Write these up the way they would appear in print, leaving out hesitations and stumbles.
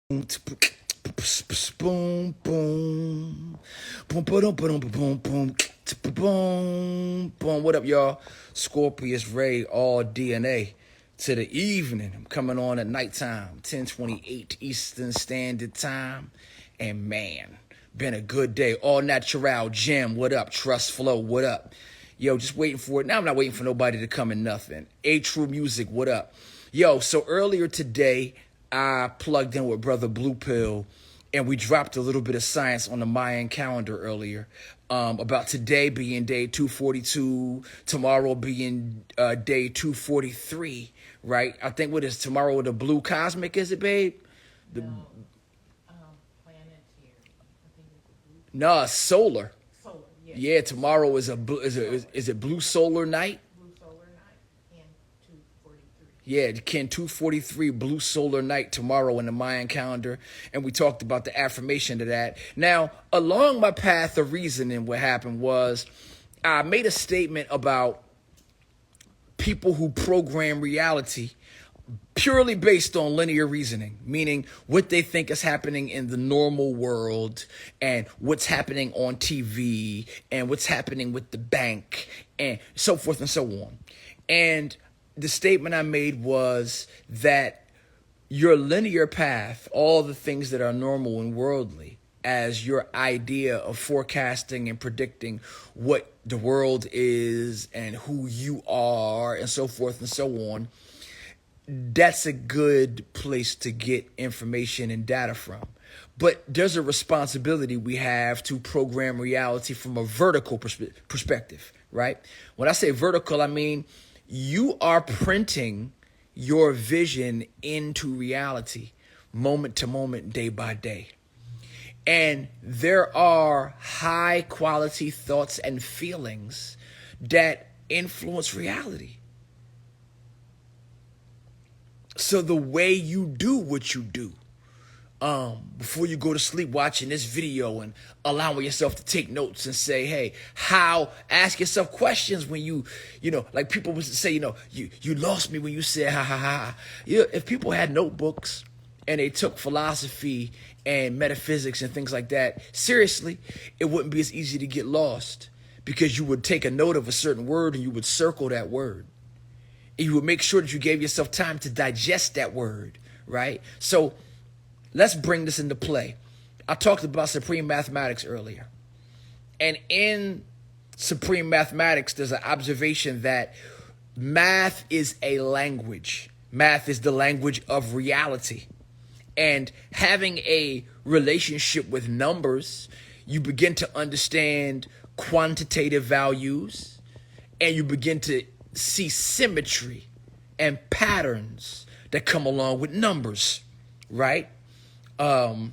Boom, boom, boom, boom, boom, boom, boom, boom, boom. What up, y'all? Scorpius Ray, all DNA to the evening. I'm coming on at nighttime, 10:28 Eastern Standard Time, and man, been a good day. All natural Jim, what up? Trust Flow, what up? Yo, just waiting for it. Now I'm not waiting for nobody to come in nothing. A True Music, what up? Yo, so earlier today, I plugged in with Brother Blue Pill, and we dropped a little bit of science on the Mayan calendar earlier about today being day 242, tomorrow being day 243, right? I think what is tomorrow, the blue cosmic, is it, babe? The, No, planetary. I think it's blue. no, solar. Solar, yes. Yeah, tomorrow is is it blue solar night? Blue solar night and 243. Yeah, Ken 243 Blue Solar Night tomorrow in the Mayan calendar. And we talked about the affirmation of that. Now, along my path of reasoning, what happened was I made a statement about people who program reality purely based on linear reasoning, meaning what they think is happening in the normal world and what's happening on TV and what's happening with the bank and so forth and so on. And the statement I made was that your linear path, all the things that are normal and worldly, as your idea of forecasting and predicting what the world is and who you are and so forth and so on, that's a good place to get information and data from. But there's a responsibility we have to program reality from a vertical perspective, right? When I say vertical, I mean you are printing your vision into reality moment to moment, day by day. And there are high quality thoughts and feelings that influence reality. So the way you do what you do, before you go to sleep watching this video and allowing yourself to take notes and say, hey, ask yourself questions when you like people would say, you lost me when you said, ha, ha, ha. If people had notebooks and they took philosophy and metaphysics and things like that seriously, it wouldn't be as easy to get lost because you would take a note of a certain word and you would circle that word. And you would make sure that you gave yourself time to digest that word, right? So let's bring this into play. I talked about supreme mathematics earlier. And in supreme mathematics, there's an observation that math is a language. Math is the language of reality. And having a relationship with numbers, you begin to understand quantitative values, and you begin to see symmetry and patterns that come along with numbers, right? Oh,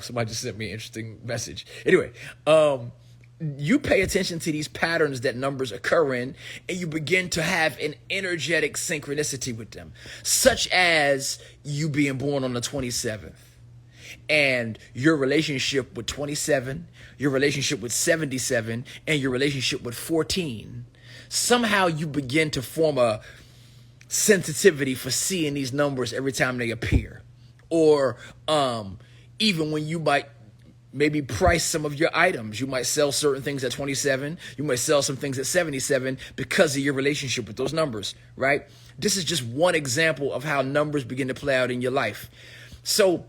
somebody just sent me an interesting message. Anyway, you pay attention to these patterns that numbers occur in, and you begin to have an energetic synchronicity with them, such as you being born on the 27th. And your relationship with 27, your relationship with 77, and your relationship with 14, somehow you begin to form a sensitivity for seeing these numbers every time they appear. Or even when you might maybe price some of your items, you might sell certain things at 27, you might sell some things at 77 because of your relationship with those numbers, right? This is just one example of how numbers begin to play out in your life. So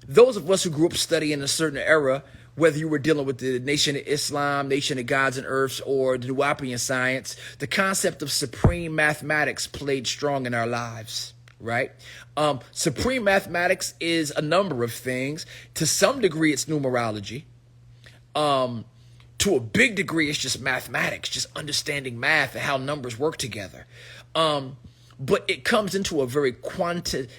those of us who grew up studying a certain era, whether you were dealing with the Nation of Islam, Nation of Gods and Earths, or the Nuwapian science, the concept of supreme mathematics played strong in our lives, right? Supreme mathematics is a number of things. To some degree, it's numerology. To a big degree, it's just mathematics, just understanding math and how numbers work together. But it comes into a very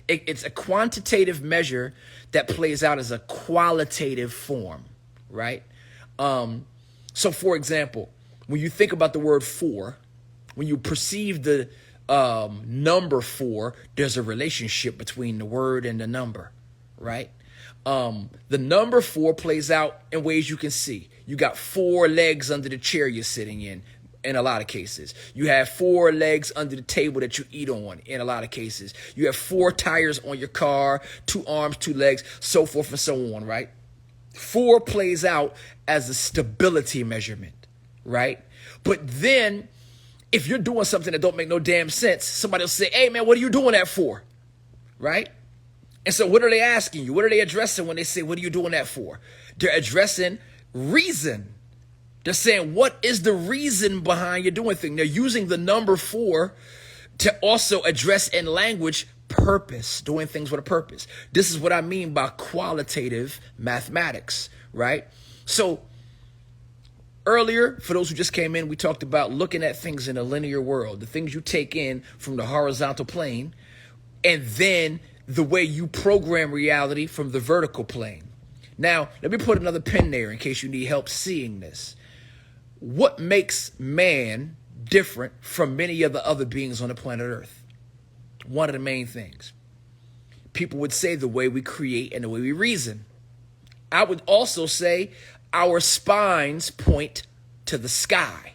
it's a quantitative measure that plays out as a qualitative form, right? So for example, when you think about the word four, when you perceive the number four, there's a relationship between the word and the number, right? The number four plays out in ways you can see. You got four legs under the chair you're sitting in. in a lot of cases. You have 4 legs under the table that you eat on in a lot of cases. You have 4 tires on your car, 2 arms, 2 legs, so forth and so on, right? 4 plays out as a stability measurement, right? But then if you're doing something that don't make no damn sense, somebody will say, hey man, what are you doing that for? Right? And so what are they asking you? What are they addressing when they say, what are you doing that for? They're addressing reason. They're saying, what is the reason behind you doing things? They're using the number 4 to also address in language purpose, doing things with a purpose. This is what I mean by qualitative mathematics, right? So earlier, for those who just came in, we talked about looking at things in a linear world, the things you take in from the horizontal plane, and then the way you program reality from the vertical plane. Now, let me put another pin there in case you need help seeing this. What makes man different from many of the other beings on the planet Earth? One of the main things. People would say the way we create and the way we reason. I would also say our spines point to the sky.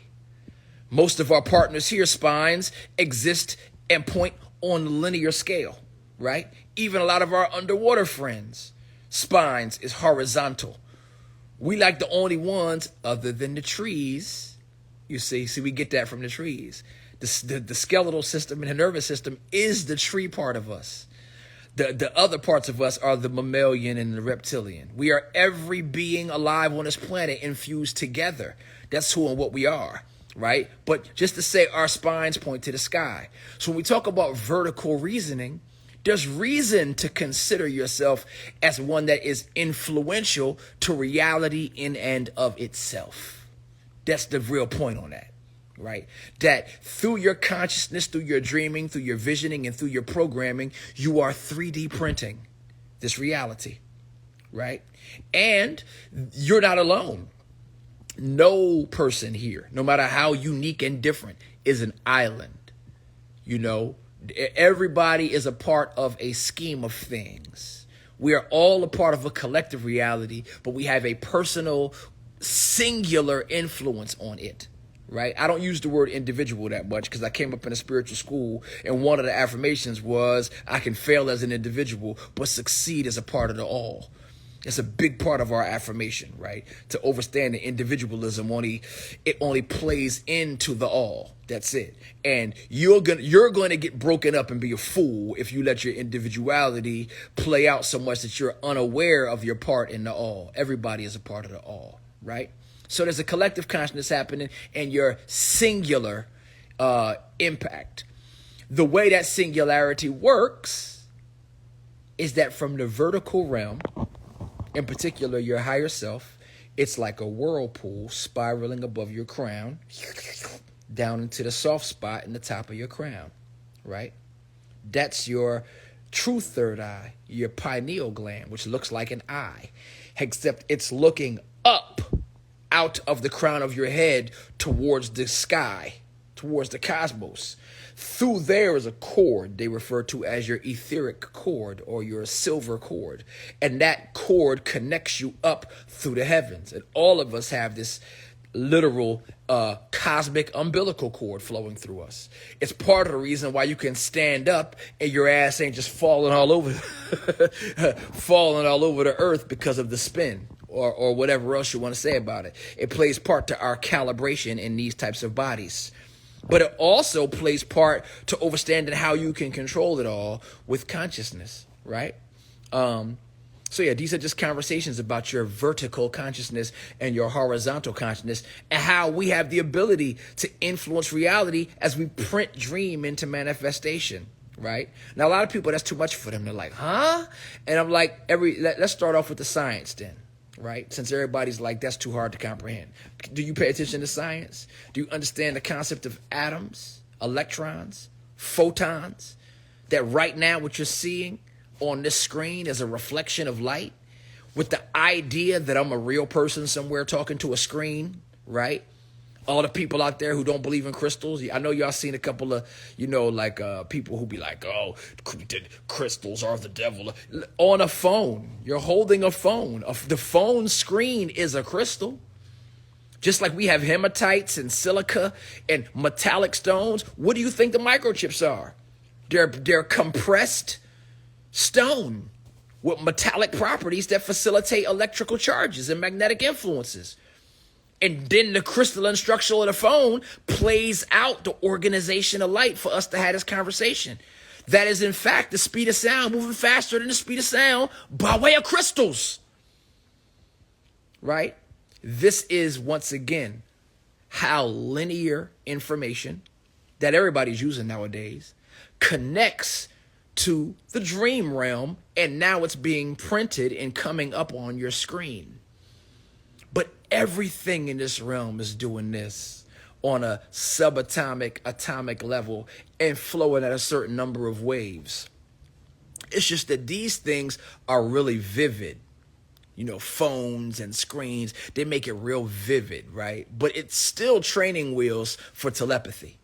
Most of our partners here, spines exist and point on the linear scale, right? Even a lot of our underwater friends, spines is horizontal. We like the only ones other than the trees. You see, we get that from the trees. The skeletal system and the nervous system is the tree part of us. The other parts of us are the mammalian and the reptilian. We are every being alive on this planet infused together. That's who and what we are, right? But just to say our spines point to the sky. So when we talk about vertical reasoning, there's reason to consider yourself as one that is influential to reality in and of itself. That's the real point on that, right? That through your consciousness, through your dreaming, through your visioning, and through your programming, you are 3D printing this reality, right? And you're not alone. No person here, no matter how unique and different, is an island. You know, everybody is a part of a scheme of things. We are all a part of a collective reality, but we have a personal, singular influence on it, right? I don't use the word individual that much because I came up in a spiritual school, and one of the affirmations was, I can fail as an individual, but succeed as a part of the all. It's a big part of our affirmation, right? To understand the individualism only plays into the all. That's it. And you're going to get broken up and be a fool if you let your individuality play out so much that you're unaware of your part in the all. Everybody is a part of the all, right? So there's a collective consciousness happening and your singular impact. The way that singularity works is that from the vertical realm, in particular, your higher self, it's like a whirlpool spiraling above your crown, down into the soft spot in the top of your crown, right? That's your true third eye, your pineal gland, which looks like an eye, except it's looking up out of the crown of your head towards the sky, towards the cosmos. Through there is a cord they refer to as your etheric cord or your silver cord. And that cord connects you up through the heavens. And all of us have this literal cosmic umbilical cord flowing through us. It's part of the reason why you can stand up and your ass ain't just falling all over falling all over the earth because of the spin or whatever else you want to say about it. It plays part to our calibration in these types of bodies. But it also plays part to understanding how you can control it all with consciousness, right? So yeah, these are just conversations about your vertical consciousness and your horizontal consciousness and how we have the ability to influence reality as we print dream into manifestation, right? Now, a lot of people, that's too much for them. They're like, huh? And I'm like, let's start off with the science then. Right? Since everybody's like, that's too hard to comprehend. Do you pay attention to science? Do you understand the concept of atoms, electrons, photons? That right now what you're seeing on this screen is a reflection of light with the idea that I'm a real person somewhere talking to a screen, right? All the people out there who don't believe in crystals. I know y'all seen a couple of, people who be like, oh, crystals are the devil. On a phone. You're holding a phone. The phone screen is a crystal. Just like we have hematites and silica and metallic stones, what do you think the microchips are? They're compressed stone with metallic properties that facilitate electrical charges and magnetic influences. And then the crystalline structure of the phone plays out the organization of light for us to have this conversation. That is, in fact, the speed of sound moving faster than the speed of sound by way of crystals. Right? This is, once again, how linear information that everybody's using nowadays connects to the dream realm, and now it's being printed and coming up on your screen. But everything in this realm is doing this on a subatomic, atomic level and flowing at a certain number of waves. It's just that these things are really vivid. You know, phones and screens, they make it real vivid, right? But it's still training wheels for telepathy.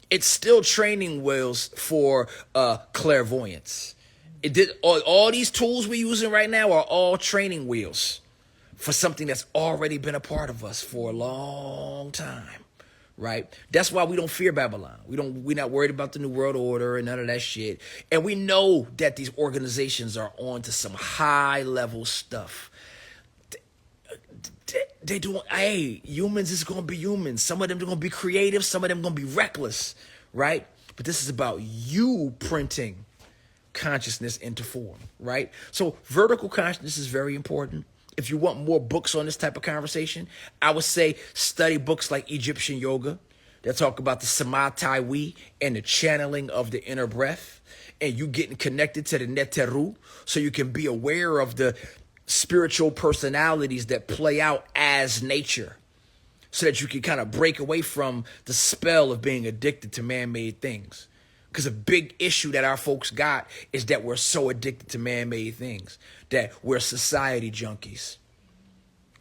It's still training wheels for clairvoyance. All these tools we're using right now are all training wheels for something that's already been a part of us for a long time, right? That's why we don't fear Babylon. We're not worried about the New World Order and none of that shit. And we know that these organizations are on to some high level stuff. They do. Hey, humans is gonna be humans. Some of them are gonna be creative. Some of them are gonna be reckless, right? But this is about you printing consciousness into form, right? So vertical consciousness is very important. If you want more books on this type of conversation, I would say study books like Egyptian Yoga that talk about the Samataiwi and the channeling of the inner breath, and you getting connected to the Neteru so you can be aware of the spiritual personalities that play out as nature, so that you can kind of break away from the spell of being addicted to man-made things. Because a big issue that our folks got is that we're so addicted to man-made things, that we're society junkies.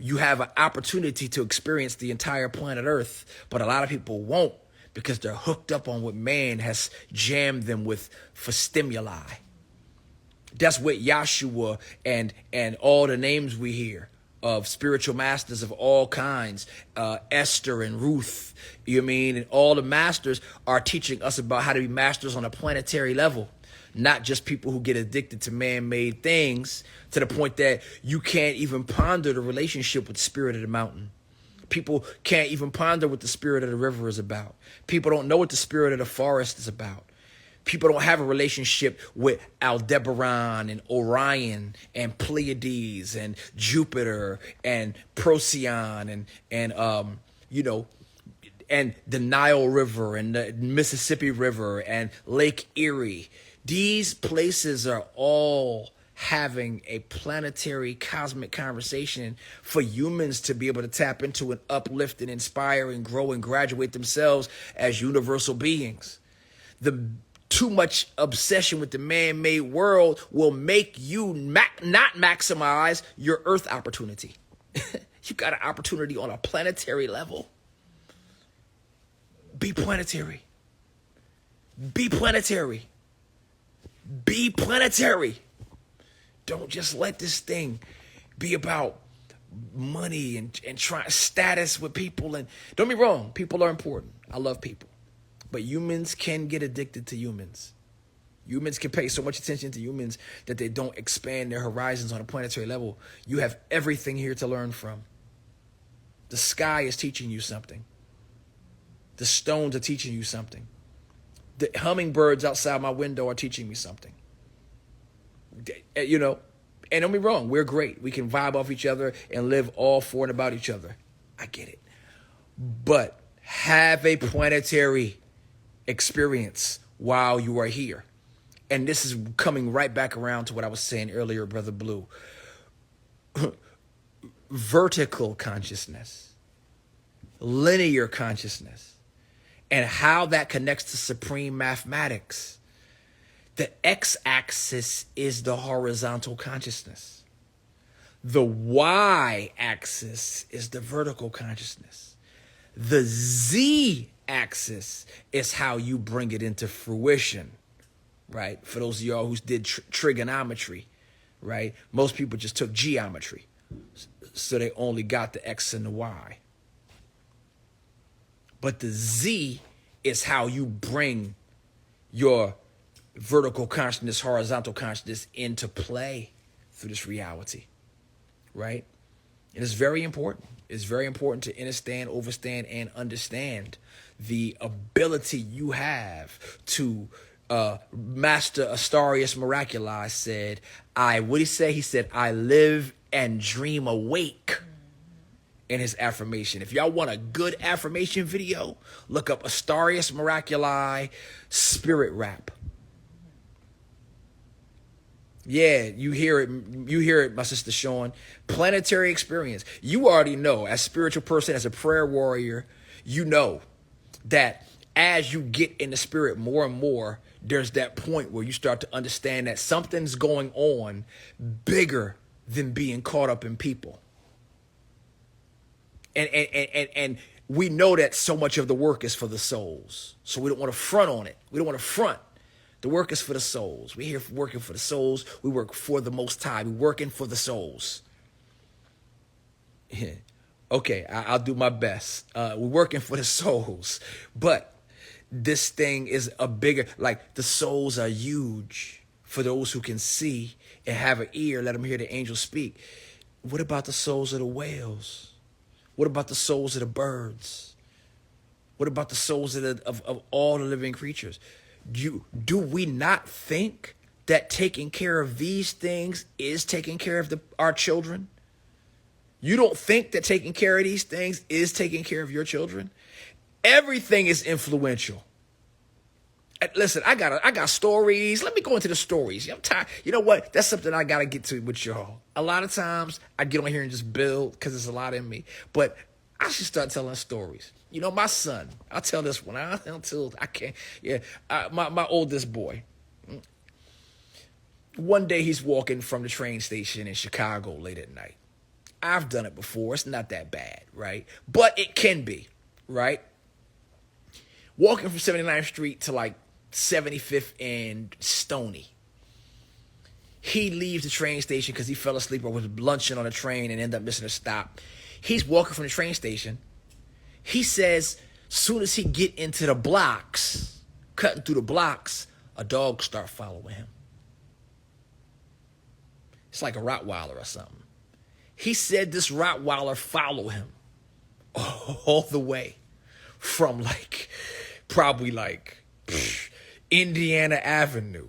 You have an opportunity to experience the entire planet Earth, but a lot of people won't because they're hooked up on what man has jammed them with for stimuli. That's what Yahshua and all the names we hear of spiritual masters of all kinds, Esther and Ruth, you know what I mean? And all the masters are teaching us about how to be masters on a planetary level, not just people who get addicted to man-made things to the point that you can't even ponder the relationship with the spirit of the mountain. People can't even ponder what the spirit of the river is about. People don't know what the spirit of the forest is about. People don't have a relationship with Aldebaran and Orion and Pleiades and Jupiter and Procyon and and the Nile River and the Mississippi River and Lake Erie. These places are all having a planetary cosmic conversation for humans to be able to tap into and uplift and inspire and grow and graduate themselves as universal beings. The too much obsession with the man-made world will make you not maximize your Earth opportunity. You got an opportunity on a planetary level. Be planetary. Be planetary. Be planetary. Don't just let this thing be about money and trying status with people. And don't be wrong, people are important. I love people. But humans can get addicted to humans. Humans can pay so much attention to humans that they don't expand their horizons on a planetary level. You have everything here to learn from. The sky is teaching you something. The stones are teaching you something. The hummingbirds outside my window are teaching me something. You know, and don't be wrong, we're great. We can vibe off each other and live all for and about each other. I get it. But have a planetary experience while you are here. And this is coming right back around to what I was saying earlier, Brother Blue. Vertical consciousness, linear consciousness, and how that connects to supreme mathematics. The x-axis is the horizontal consciousness. The y-axis is the vertical consciousness. The z-axis is how you bring it into fruition, right? For those of y'all who did trigonometry, right? Most people just took geometry. so they only got the X and the Y. But the Z is how you bring your vertical consciousness, horizontal consciousness into play through this reality, right? And it's very important. It's very important to understand, overstand, and understand the ability you have to Master Astarius Miraculi said, what did he say? He said, I live and dream awake in his affirmation. If y'all want a good affirmation video, look up Astarius Miraculi Spirit Rap. Yeah, you hear it, my sister Sean. Planetary experience. You already know, as a spiritual person, as a prayer warrior, you know that as you get in the spirit more and more, there's that point where you start to understand that something's going on bigger than being caught up in people. And we know that so much of the work is for the souls. So we don't want to front on it. We don't want to front. The work is for the souls. We're here working for the souls. We work for the Most High. We're working for the souls. Okay, I'll do my best. We're working for the souls. But this thing is a bigger, like the souls are huge for those who can see and have an ear. Let them hear the angels speak. What about the souls of the whales? What about the souls of the birds? What about the souls of all the living creatures? Do we not think that taking care of these things is taking care of our children? You don't think that taking care of these things is taking care of your children? Everything is influential. Listen, I got stories. Let me go into the stories. I'm tired. You know what? That's something I got to get to with y'all. A lot of times I get on here and just build because there's a lot in me. But I should start telling stories. You know, my son, I'll tell this one until I can't. Yeah, my oldest boy. One day he's walking from the train station in Chicago late at night. I've done it before. It's not that bad, right? But it can be, right? Walking from 79th Street to like 75th and Stony. He leaves the train station because he fell asleep or was lunching on a train and ended up missing a stop. He's walking from the train station. He says, soon as he get into the blocks, cutting through the blocks, a dog start following him. It's like a Rottweiler or something. He said this Rottweiler followed him all the way from probably Indiana Avenue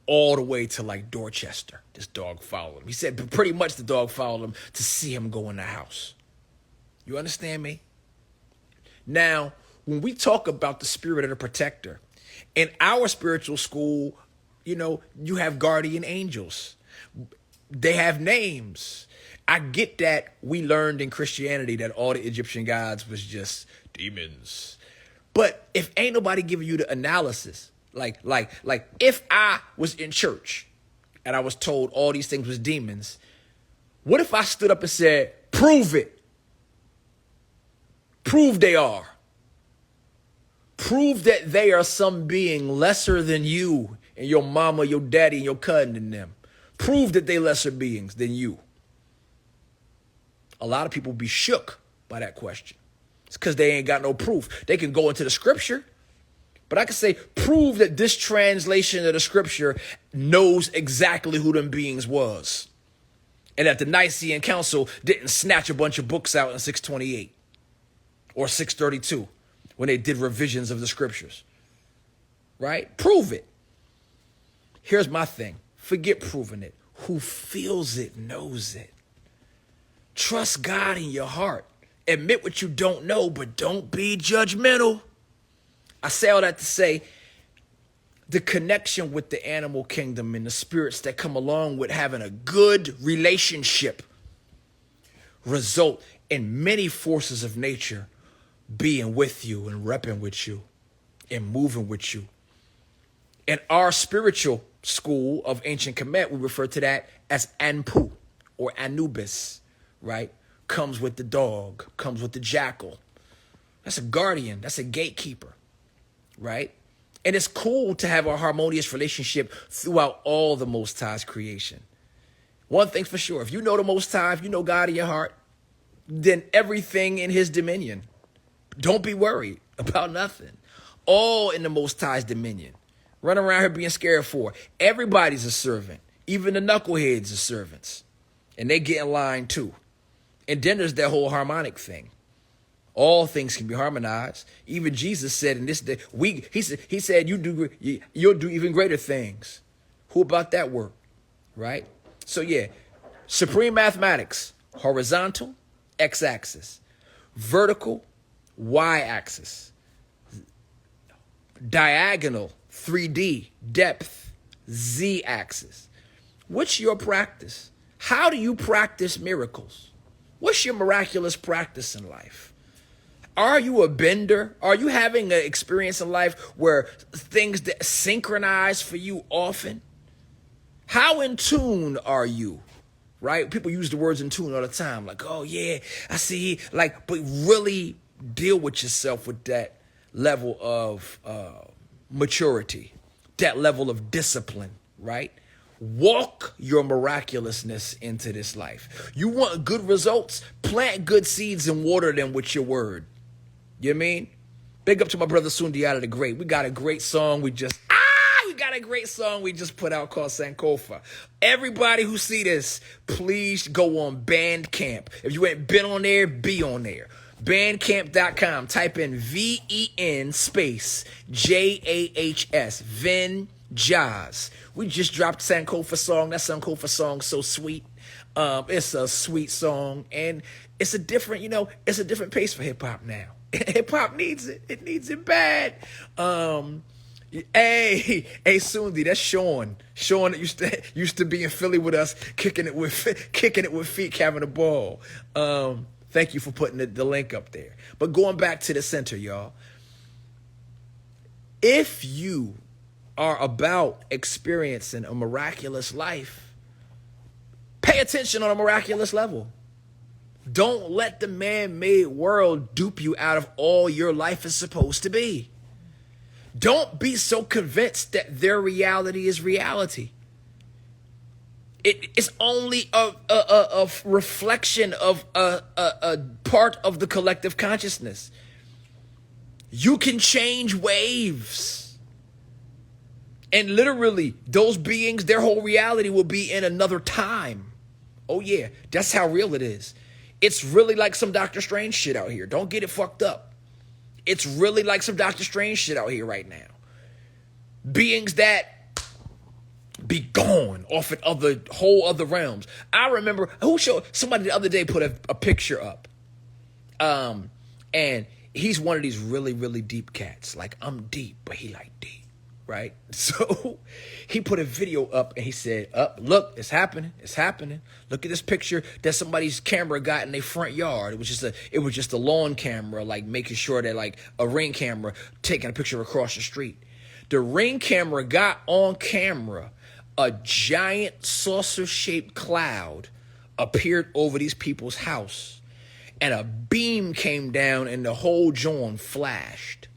all the way to like Dorchester. This dog followed him. He said but pretty much the dog followed him to see him go in the house. You understand me? Now, when we talk about the spirit of the protector, in our spiritual school, you know, you have guardian angels. They have names. I get that we learned in Christianity that all the Egyptian gods was just demons. But if ain't nobody giving you the analysis, like if I was in church and I was told all these things was demons, what if I stood up and said, prove it? Prove they are. Prove that they are some being lesser than you and your mama, your daddy, and your cousin and them. Prove that they lesser beings than you. A lot of people be shook by that question. It's because they ain't got no proof. They can go into the scripture, but I can say, prove that this translation of the scripture knows exactly who them beings was. And that the Nicene Council didn't snatch a bunch of books out in 628 or 632 when they did revisions of the scriptures. Right? Prove it. Here's my thing. Forget proving it. Who feels it knows it. Trust God in your heart. Admit what you don't know, but don't be judgmental. I say all that to say the connection with the animal kingdom and the spirits that come along with having a good relationship result in many forces of nature being with you and repping with you and moving with you. In our spiritual school of ancient Kemet, we refer to that as Anpu or Anubis, right? Comes with the dog, comes with the jackal. That's a guardian, that's a gatekeeper, right? And it's cool to have a harmonious relationship throughout all the Most High's creation. One thing's for sure, if you know the Most High, if you know God in your heart, than everything in his dominion. Don't be worried about nothing. All in the Most High's dominion. Run around here being scared for. Everybody's a servant. Even the knuckleheads are servants. And they get in line too. And then there's that whole harmonic thing. All things can be harmonized. Even Jesus said in this day, he said you'll do even greater things. Who about that work? Right? So yeah, supreme mathematics, horizontal, x-axis, vertical, y-axis, diagonal, 3D, depth, z-axis. What's your practice? How do you practice miracles? What's your miraculous practice in life? Are you a bender? Are you having an experience in life where things that synchronize for you often? How in tune are you? Right? People use the words in tune all the time. Like, oh yeah, I see. Like, but really deal with yourself with that level of maturity, that level of discipline, right? Walk your miraculousness into this life. You want good results? Plant good seeds and water them with your word. You know what I mean? Big up to my brother Sundiata the Great. We got a great song we just put out called Sankofa. Everybody who see this, please go on Bandcamp. If you ain't been on there, be on there. Bandcamp.com. Type in VEN space JAHS. Ven Jazz. We just dropped Sankofa song. That Sankofa song so sweet. It's a sweet song, and it's a different, it's a different pace for hip hop now. Hip hop needs it. It needs it bad. Hey, Sundi, that's Sean. Sean that used to be in Philly with us, kicking it with feet, having a ball. Thank you for putting the link up there. But going back to the center, y'all. If you are about experiencing a miraculous life, pay attention on a miraculous level. Don't let the man-made world dupe you out of all your life is supposed to be. Don't be so convinced that their reality is reality. It's only a reflection of a part of the collective consciousness. You can change waves. And literally, those beings, their whole reality will be in another time. Oh yeah, that's how real it is. It's really like some Doctor Strange shit out here. Don't get it fucked up. It's really like some Doctor Strange shit out here right now. Beings that be gone off in whole other realms. I remember somebody the other day put a picture up. And he's one of these really, really deep cats. Like, I'm deep, but he like deep. Right? So he put a video up and he said, look, it's happening. It's happening. Look at this picture that somebody's camera got in their front yard. It was just a lawn camera, like making sure that like a Ring camera taking a picture across the street. The Ring camera got on camera. A giant saucer-shaped cloud appeared over these people's house. And a beam came down and the whole joint flashed.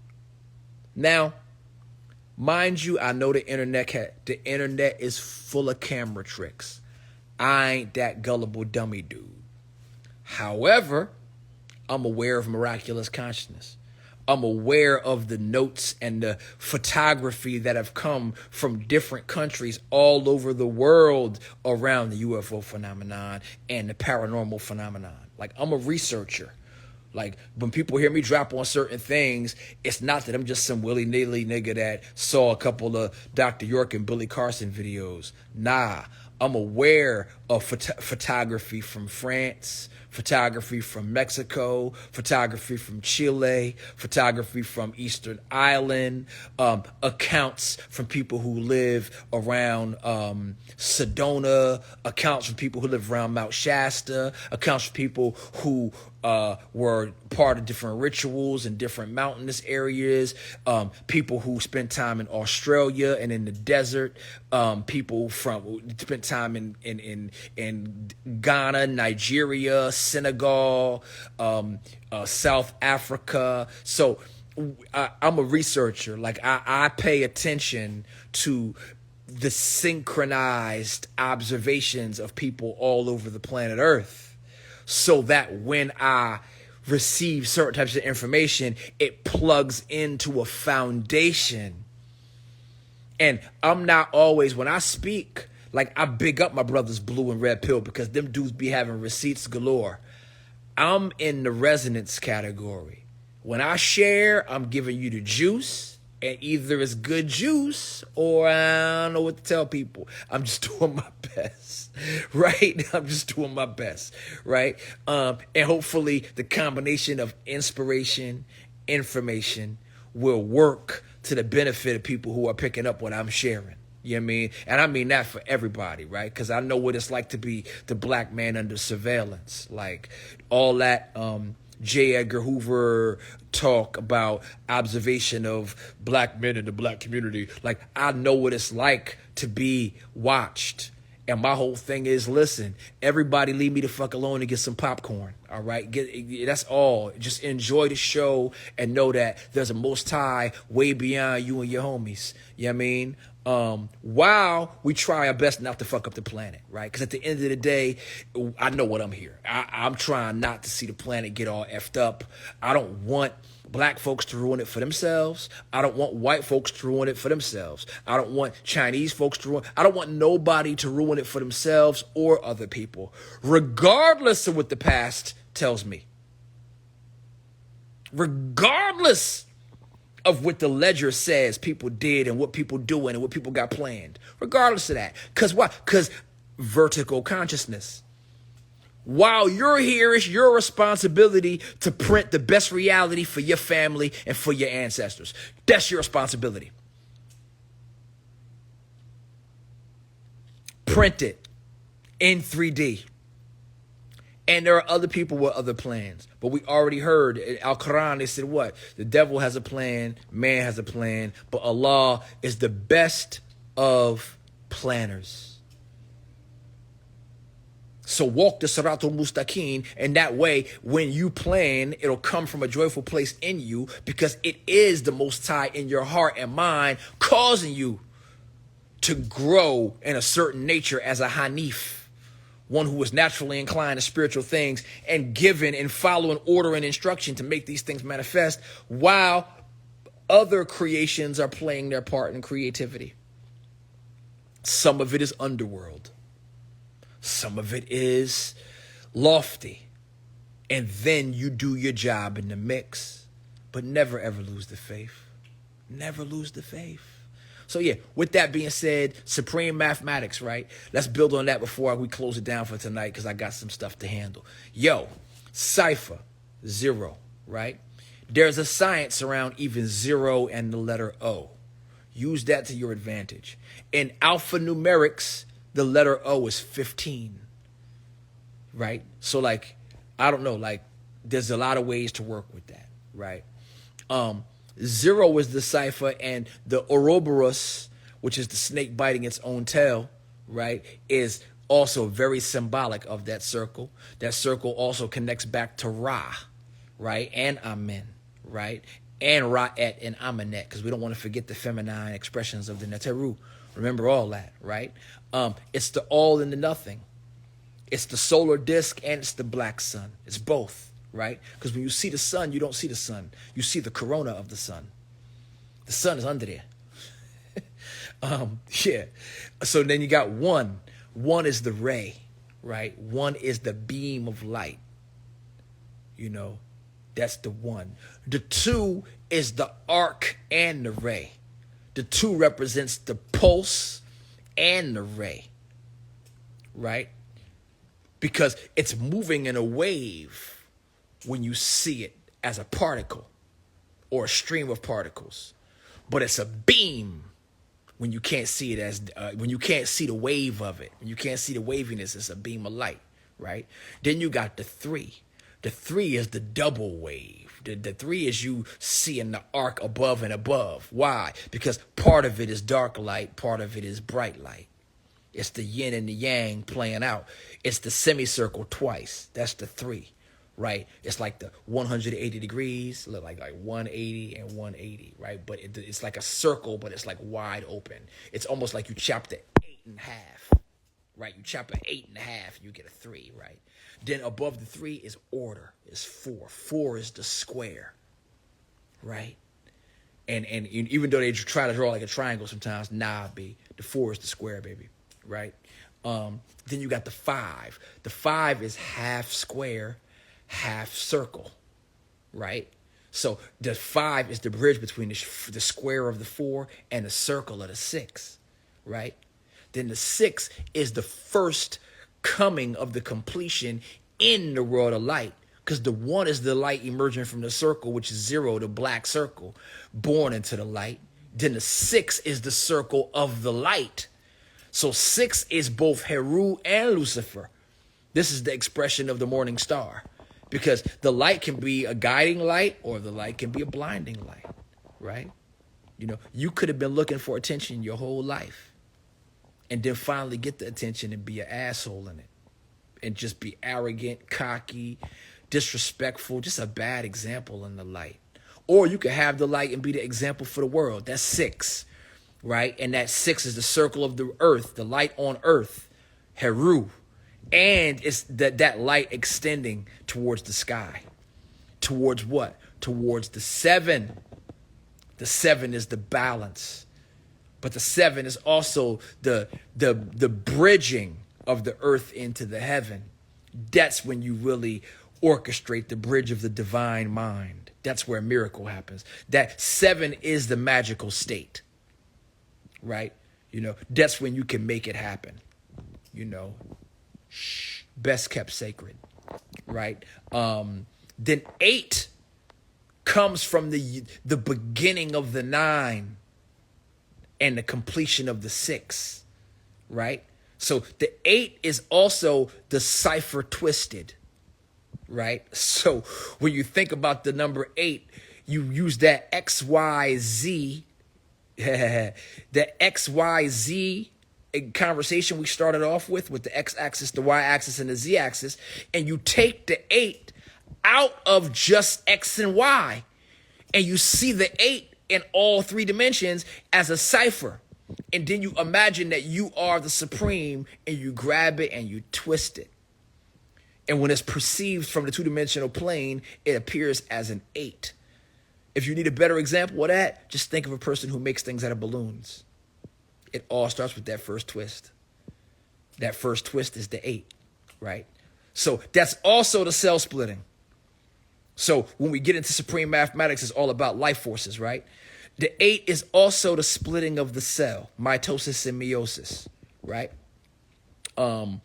Now, mind you, I know the internet is full of camera tricks. I ain't that gullible dummy dude. However, I'm aware of miraculous consciousness. I'm aware of the notes and the photography that have come from different countries all over the world around the UFO phenomenon and the paranormal phenomenon. Like, I'm a researcher. Like, when people hear me drop on certain things, it's not that I'm just some willy-nilly nigga that saw a couple of Dr. York and Billy Carson videos. Nah, I'm aware of photography from France, photography from Mexico, photography from Chile, photography from Eastern Island, accounts from people who live around Sedona, accounts from people who live around Mount Shasta, accounts from people who were part of different rituals in different mountainous areas, people who spent time in Australia and in the desert, people from spent time in Ghana, Nigeria, Senegal, South Africa. So I'm a researcher. Like, I pay attention to the synchronized observations of people all over the planet Earth. so that when I receive certain types of information, it plugs into a foundation. And I'm not always, when I speak, like I big up my brothers Blue and Red Pill because them dudes be having receipts galore. I'm in the resonance category. When I share, I'm giving you the juice, and either it's good juice or I don't know what to tell people. I'm just doing my best, right? I'm just doing my best, right? And hopefully the combination of inspiration, information will work to the benefit of people who are picking up what I'm sharing. You know what I mean? And I mean that for everybody, right? Because I know what it's like to be the black man under surveillance. Like all that J. Edgar Hoover talk about observation of black men in the black community. Like I know what it's like to be watched. And my whole thing is, listen, everybody leave me the fuck alone and get some popcorn, all right? That's all. Just enjoy the show and know that there's a Most High way beyond you and your homies. You know what I mean? While we try our best not to fuck up the planet, right? Because at the end of the day, I know what I'm here. I'm trying not to see the planet get all effed up. I don't want black folks to ruin it for themselves. I don't want white folks to ruin it for themselves. I don't want Chinese folks to ruin. I don't want nobody to ruin it for themselves or other people, regardless of what the past tells me. Regardless of what the ledger says people did and what people doing and what people got planned. Regardless of that. Because why? Because vertical consciousness. While you're here, it's your responsibility to print the best reality for your family and for your ancestors. That's your responsibility. Print it in 3D. And there are other people with other plans. But we already heard in Al-Quran, they said what? The devil has a plan, man has a plan, but Allah is the best of planners. So walk the Siratul Mustaqim, and that way, when you plan, it'll come from a joyful place in you because it is the Most High in your heart and mind causing you to grow in a certain nature as a Hanif, one who is naturally inclined to spiritual things and given and following order and instruction to make these things manifest while other creations are playing their part in creativity. Some of it is underworld. Some of it is lofty. And then you do your job in the mix. But never, ever lose the faith. Never lose the faith. So yeah, with that being said, supreme mathematics, right? Let's build on that before we close it down for tonight because I got some stuff to handle. Yo, cipher, 0, right? There's a science around even 0 and the letter O. Use that to your advantage. In alphanumerics, the letter O is 15, right? So like, I don't know, like there's a lot of ways to work with that, right? 0 is the cipher, and the Ouroboros, which is the snake biting its own tail, right, is also very symbolic of that circle. That circle also connects back to Ra, right, and Amen, right, and Ra'et and Amenet, because we don't want to forget the feminine expressions of the Neteru. Remember all that, right? It's the all and the nothing. It's the solar disk and it's the black sun. It's both, right? Because when you see the sun, you don't see the sun. You see the corona of the sun. The sun is under there. Yeah. So then you got 1. 1 is the ray, right? 1 is the beam of light. You know, that's the 1. The 2 is the arc and the ray. The 2 represents the pulse and the ray, right? Because it's moving in a wave when you see it as a particle or a stream of particles. But it's a beam when you can't see it as, when you can't see the wave of it. When you can't see the waviness, it's a beam of light, right? Then you got the 3. The 3 is the double wave. The 3 is you seeing the arc above and above. Why? Because part of it is dark light, part of it is bright light. It's the yin and the yang playing out. It's the semicircle twice. That's the 3, right? It's like the 180 degrees, look like 180 and 180, right? But it's like a circle, but it's like wide open. It's almost like you chopped it 8 in half, right? You chop an 8 in half, you get a 3, right? Then above the 3 is order, is 4. 4 is the square, right? And even though they try to draw like a triangle sometimes, nah, B, the 4 is the square, baby, right? Then you got the 5. The 5 is half square, half circle, right? So the 5 is the bridge between the square of the 4 and the circle of the 6, right? Then the 6 is the first coming of the completion in the world of light, because the 1 is the light emerging from the circle, which is 0, the black circle, born into the light. Then the 6 is the circle of the light. So 6 is both Heru and Lucifer. This is the expression of the morning star, because the light can be a guiding light or the light can be a blinding light, right? You know, you could have been looking for attention your whole life and then finally get the attention and be an asshole in it and just be arrogant, cocky, disrespectful, just a bad example in the light. Or you could have the light and be the example for the world. That's 6, right? And that 6 is the circle of the earth, the light on earth, Heru. And it's that light extending towards the sky. Towards what? Towards the 7. The 7 is the balance. But the 7 is also the bridging of the earth into the heaven. That's when you really orchestrate the bridge of the divine mind. That's where a miracle happens. That 7 is the magical state, right? You know, that's when you can make it happen. You know, best kept sacred, right? Then 8 comes from the beginning of the 9 and the completion of the 6, right? So the 8 is also the cipher twisted, right? So when you think about the number 8, you use that XYZ, the XYZ conversation we started off with the X-axis, the Y-axis, and the Z-axis, and you take the 8 out of just X and Y, and you see the 8 in all 3 dimensions as a cipher. And then you imagine that you are the supreme, and you grab it and you twist it. And when it's perceived from the 2-dimensional plane, it appears as an 8. If you need a better example of that, just think of a person who makes things out of balloons. It all starts with that first twist. That first twist is the 8, right? So that's also the cell splitting. So when we get into supreme mathematics, it's all about life forces, right? The 8 is also the splitting of the cell, mitosis and meiosis, right? Or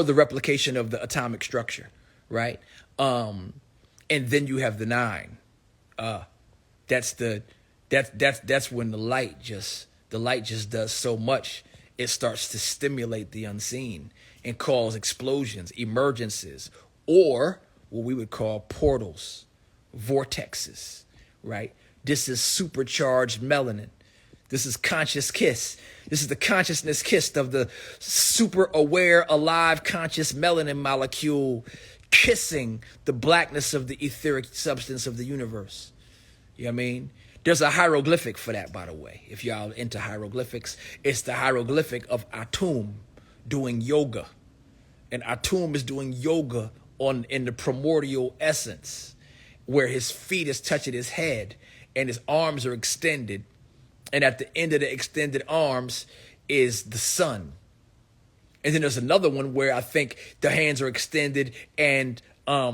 the replication of the atomic structure, right? And then you have the 9. That's when the light just does so much. It starts to stimulate the unseen and cause explosions, emergences, or what we would call portals, vortexes, right? This is supercharged melanin. This is conscious kiss. This is the consciousness kiss of the super aware, alive, conscious melanin molecule kissing the blackness of the etheric substance of the universe. You know what I mean? There's a hieroglyphic for that, by the way. If y'all into hieroglyphics, it's the hieroglyphic of Atum doing yoga. And Atum is doing yoga in the primordial essence, where his feet is touching his head and his arms are extended. And at the end of the extended arms is the sun. And then there's another one where I think the hands are extended and I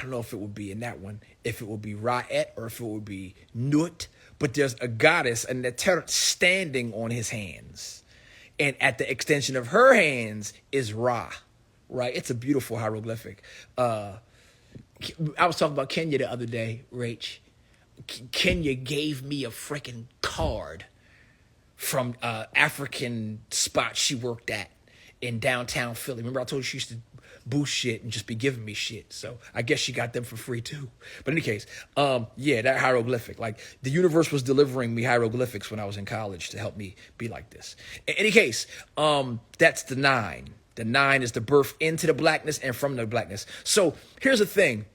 don't know if it would be in that one, if it would be Ra'et or if it would be Nut, but there's a goddess and the standing on his hands. And at the extension of her hands is Ra, right? It's a beautiful hieroglyphic. I was talking about Kenya the other day, Rach. Kenya gave me a freaking card from African spot she worked at in downtown Philly. Remember I told you she used to boost shit and just be giving me shit. So I guess she got them for free too. But in any case, yeah, that hieroglyphic. Like the universe was delivering me hieroglyphics when I was in college to help me be like this. In any case, that's the 9. The 9 is the birth into the blackness and from the blackness. So here's the thing.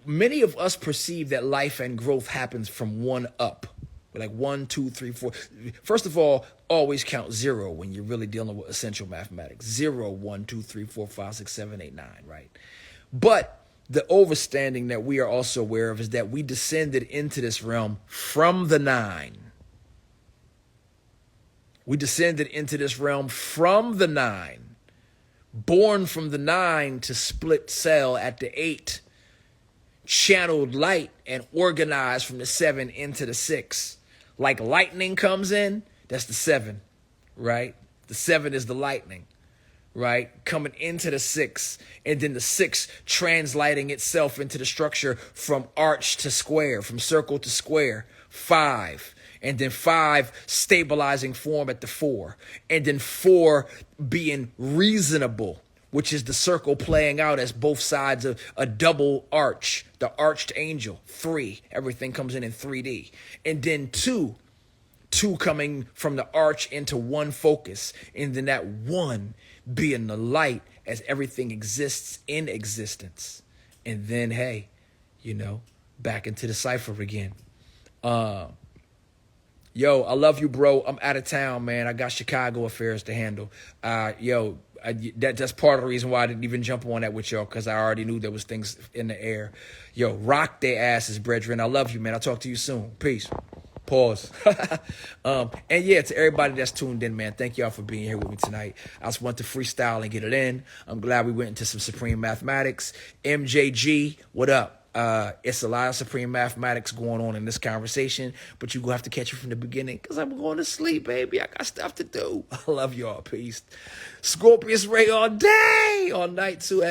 Many of us perceive that life and growth happens from 1 up, We're like 1, 2, 3, 4. First of all, always count 0 when you're really dealing with essential mathematics. 0, 1, 2, 3, 4, 5, 6, 7, 8, 9, right? But the overstanding that we are also aware of is that we descended into this realm from the 9. We descended into this realm from the 9. Born from the 9 to split cell at the 8. Channeled light and organized from the 7 into the 6. Like lightning comes in, that's the 7, right? The 7 is the lightning, right? Coming into the 6, and then the 6 translating itself into the structure from arch to square, from circle to square, 5. And then 5 stabilizing form at the 4. And then 4 being reasonable, which is the circle playing out as both sides of a double arch, the arched angel. 3, everything comes in 3D. And then 2 coming from the arch into 1 focus. And then that 1 being the light as everything exists in existence. And then, hey, back into the cipher again. Yo, I love you, bro. I'm out of town, man. I got Chicago affairs to handle. That's part of the reason why I didn't even jump on that with y'all, because I already knew there was things in the air. Yo, rock their asses, brethren. I love you, man. I'll talk to you soon. Peace. Pause. And yeah, to everybody that's tuned in, man, thank y'all for being here with me tonight. I just want to freestyle and get it in. I'm glad we went into some supreme mathematics. MJG, what up? It's a lot of supreme mathematics going on in this conversation, but you're going to have to catch it from the beginning because I'm going to sleep, baby. I got stuff to do. I love y'all. Peace. Scorpius Ray all day, all night too,